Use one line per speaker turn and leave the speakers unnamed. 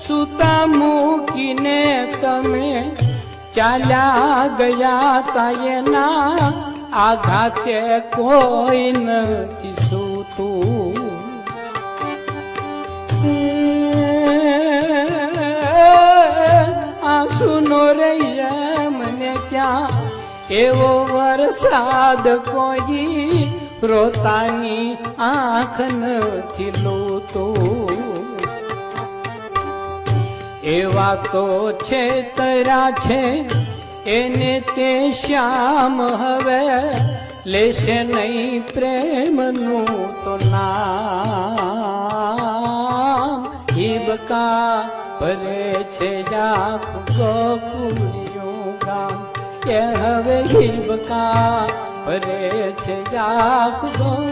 સુતા મૂકીને તમે ચાલ્યા ગયા તા એના આઘાતે કોઈ નથી સૂતું. આંસુનો રૈયા મને ક્યાં એવો વરસાદ કોઈ રોતાની આંખ નથી લોતો. એવા તો છેતરા છે એને તે શ્યામ હવે લેશે નહીં પ્રેમનું તો નામ. હિબકા ભરે છે આખું ગોકુળિયું ગામ એ હવે હિબકા ભરે છે આખું